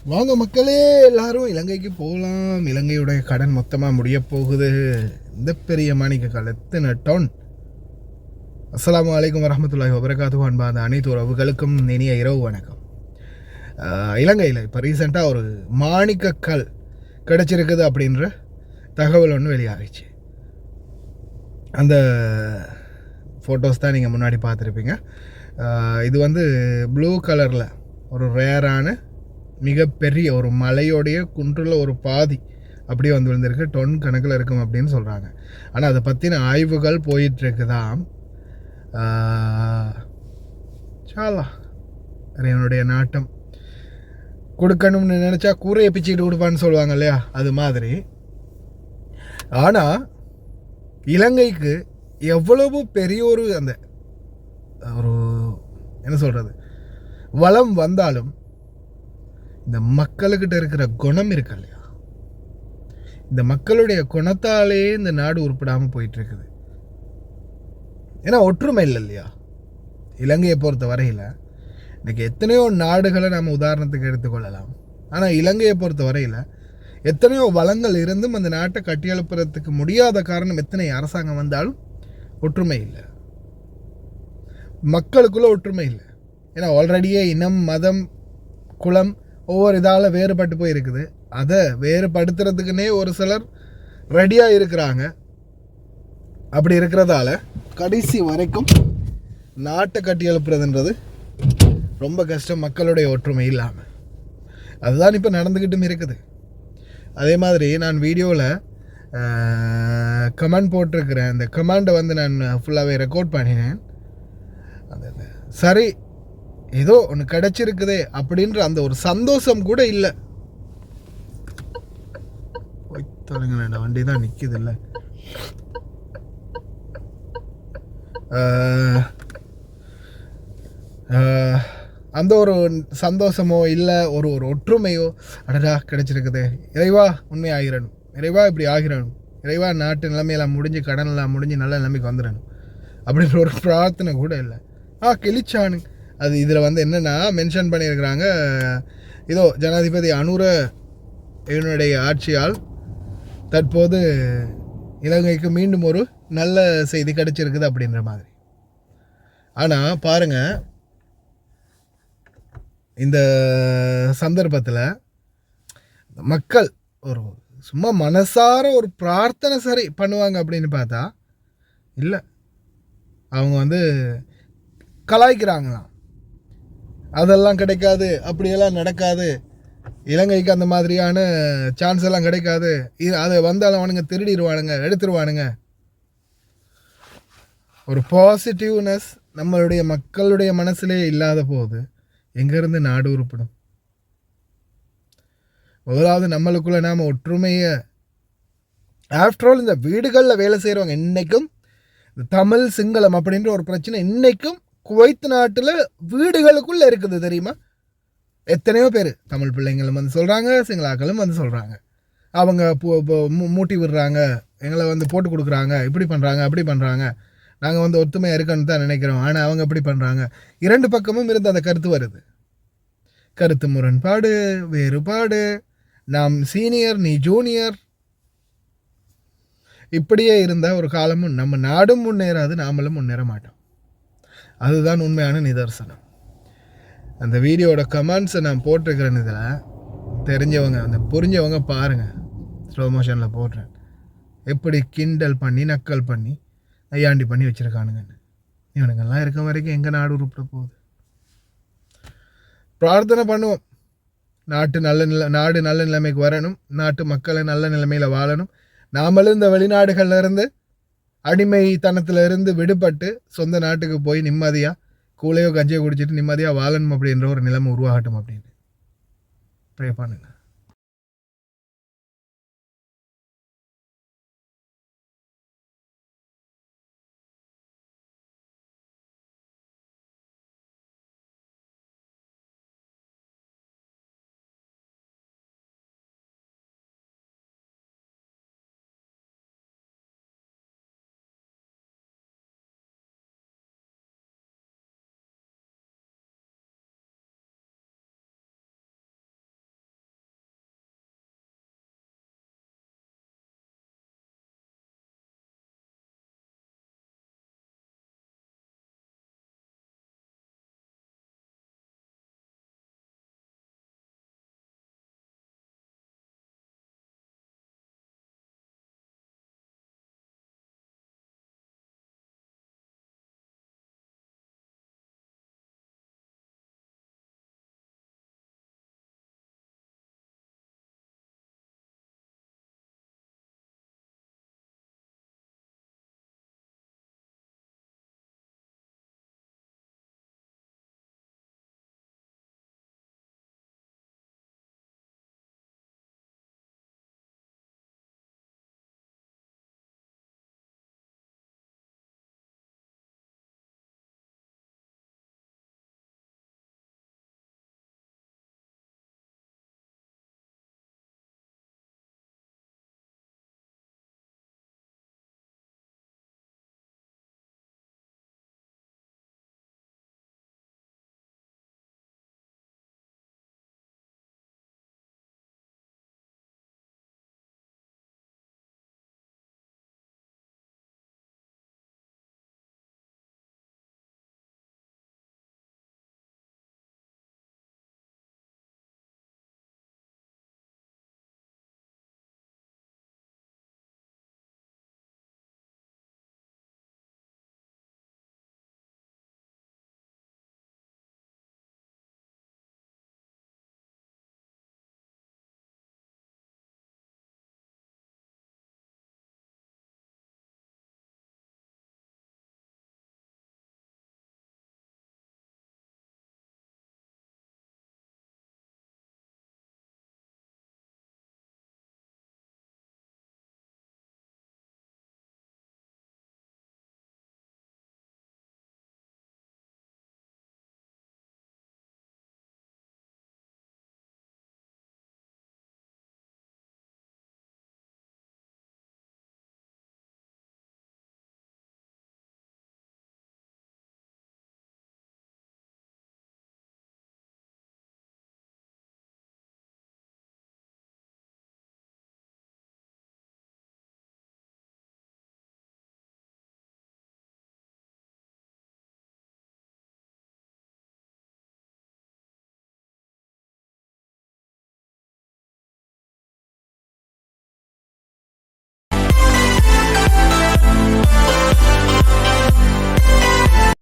வாங்க மக்களே, எல்லாரும் இலங்கைக்கு போகலாம். இலங்கையுடைய கடன் மொத்தமாக முடிய போகுது. இந்த பெரிய மாணிக்கக்கால் எத்தனை டன். அஸ்ஸலாமு அலைக்கும் வரஹ்மத்துல்லாஹி வபரகாத்துஹு. அன்பான அனைத்து உறவுகளுக்கும் இனிய இரவு வணக்கம். இலங்கையில் இப்போ ரீசெண்டாக ஒரு மாணிக்கக்கல் கிடச்சிருக்குது அப்படின்ற தகவல் ஒன்று வெளியாகிச்சு. அந்த ஃபோட்டோஸ் தான் நீங்கள் முன்னாடி பார்த்துருப்பீங்க. இது வந்து ப்ளூ கலரில் ஒரு ரேரான மிகப்பெரிய ஒரு மலையோடைய குன்றில் ஒரு பாதி அப்படியே வந்து விழுந்திருக்கு. டொன் கணக்கில் இருக்கும் அப்படின்னு சொல்கிறாங்க. ஆனால் அதை பற்றின ஆய்வுகள் போயிட்டுருக்குதான். சாலா என்னுடைய நாட்டம் கொடுக்கணும்னு நினச்சா கூரையை பிச்சுக்கிட்டு கொடுப்பான்னு சொல்லுவாங்க இல்லையா, அது மாதிரி. ஆனால் இலங்கைக்கு எவ்வளவு பெரிய ஒரு அந்த ஒரு என்ன சொல்கிறது வளம் வந்தாலும் இந்த மக்களுக்கிட்ட இருக்கிற குணம் இருக்கு இல்லையா, இந்த மக்களுடைய குணத்தாலே இந்த நாடு உருப்படாமல் போயிட்டுருக்குது. ஏன்னா ஒற்றுமை இல்லை இல்லையா. இலங்கையை பொறுத்த வரையில் இன்றைக்கி எத்தனையோ நாடுகளை நம்ம உதாரணத்துக்கு எடுத்துக்கொள்ளலாம். ஆனால் இலங்கையை பொறுத்த வரையில் எத்தனையோ வளங்கள் இருந்தும் அந்த நாட்டை கட்டியெழுப்புறதுக்கு முடியாத காரணம் எத்தனை அரசாங்கம் வந்தாலும் ஒற்றுமை இல்லை, மக்களுக்குள்ள ஒற்றுமை இல்லை. ஏன்னா ஆல்ரெடியே இனம், மதம், குலம் ஒவ்வொரு இதால் வேறுபட்டு போயிருக்குது. அதை வேறுபடுத்துறதுக்குன்னே ஒரு சிலர் ரெடியாக இருக்கிறாங்க. அப்படி இருக்கிறதால கடைசி வரைக்கும் நாட்டை கட்டி எழுப்புறதுன்றது ரொம்ப கஷ்டம், மக்களுடைய ஒற்றுமை இல்லாமல். அதுதான் இப்போ நடந்துக்கிட்டும் இருக்குது. அதே மாதிரி நான் வீடியோவில் கமெண்ட் போட்டிருக்கிறேன். அந்த கமெண்டை வந்து நான் ஃபுல்லாகவே ரெக்கார்ட் பண்ணினேன். அந்த சரி ஏதோ ஒன்று கிடச்சிருக்குதே அப்படின்ற அந்த ஒரு சந்தோஷம் கூட இல்லை. தொலைங்க, வண்டி தான் நிற்குது இல்லை. அந்த ஒரு சந்தோஷமோ இல்லை ஒரு ஒரு ஒற்றுமையோ, அடடா கிடச்சிருக்குது, இறைவா உண்மை ஆகிடணும், இறைவா இப்படி ஆகிடணும், இறைவா நாட்டு நிலைமையெல்லாம் முடிஞ்சு கடனெல்லாம் முடிஞ்சு நல்ல நிலைமைக்கு வந்துடணும் அப்படின்ற ஒரு பிரார்த்தனை கூட இல்லை. கிழிச்சானு அது இதில் வந்து என்னென்னா மென்ஷன் பண்ணியிருக்கிறாங்க, இதோ ஜனாதிபதி அனுர இவனுடைய ஆட்சியால் தற்போது இலங்கைக்கு மீண்டும் ஒரு நல்ல செய்தி கிடைச்சிருக்குது அப்படின்ற மாதிரி. ஆனால் பாருங்கள், இந்த சந்தர்ப்பத்தில் மக்கள் ஒரு சும்மா மனசார ஒரு பிரார்த்தனை சரி பண்ணுவாங்க அப்படின்னு பார்த்தா இல்லை, அவங்க வந்து கலாய்க்கிறாங்களாம். அதெல்லாம் கிடைக்காது, அப்படியெல்லாம் நடக்காது, இலங்கைக்கு அந்த மாதிரியான சான்ஸ் எல்லாம் கிடைக்காது, அதை வந்தாலும் அவனுங்க திருடிடுவானுங்க, எடுத்துருவானுங்க. ஒரு பாசிட்டிவ்னஸ் நம்மளுடைய மக்களுடைய மனசுலே இல்லாத போது எங்கேருந்து நாடு உருப்படும்? முதலாவது நம்மளுக்குள்ள நாம் ஒற்றுமையை, ஆஃப்டர் ஆல் இந்த வீடுகளில் வேலை செய்கிறவங்க இன்றைக்கும் தமிழ் சிங்களம் அப்படின்ற ஒரு பிரச்சனை இன்றைக்கும் குவைத் நாட்டில் வீடுகளுக்குள்ளே இருக்குது தெரியுமா? எத்தனையோ பேர் தமிழ் பிள்ளைங்களும் வந்து சொல்கிறாங்க, சிங்களாக்களும் வந்து சொல்கிறாங்க. அவங்க மூட்டி விடுறாங்க, எங்களை வந்து போட்டு கொடுக்குறாங்க, இப்படி பண்ணுறாங்க, அப்படி பண்ணுறாங்க, நாங்கள் வந்து ஒத்துமையாக இருக்கணும்னு தான் நினைக்கிறோம், ஆனால் அவங்க இப்படி பண்ணுறாங்க. இரண்டு பக்கமும் இருந்து அந்த கருத்து வருது. கருத்து முரண்பாடு, வேறுபாடு, நாம் சீனியர் நீ ஜூனியர், இப்படியே இருந்தால் ஒரு காலமும் நம்ம நாடும் முன்னேறாது, நாமளும் முன்னேற மாட்டோம். அதுதான் உண்மையான நிதர்சனம். அந்த வீடியோட கமெண்ட்ஸை நான் போட்டிருக்கிறேன். இதில் தெரிஞ்சவங்க, அந்த புரிஞ்சவங்க பாருங்கள், ஸ்லோ மோஷனில் போடுறேன். எப்படி கிண்டல் பண்ணி நக்கல் பண்ணி ஐயாண்டி பண்ணி வச்சுருக்கானுங்கன்னு. இவனுங்கெல்லாம் இருக்க வரைக்கும் எங்கள் நாடு உருப்பிட போகுது. பிரார்த்தனை பண்ணுவோம், நாடு நல்ல நிலைமைக்கு வரணும், நாட்டு மக்களை நல்ல நிலைமையில் வாழணும். நாமளும் இந்த வெளிநாடுகள்லேருந்து அடிமைத்தனத்திலிருந்து விடுபட்டு சொந்த நாட்டுக்கு போய் நிம்மதியாக கூலையோ கஞ்சியோ குடிச்சிட்டு நிம்மதியாக வாழணும் அப்படின்ற ஒரு நிலைமை உருவாகட்டும் அப்படின்னு ப்ரே பண்ணுங்க.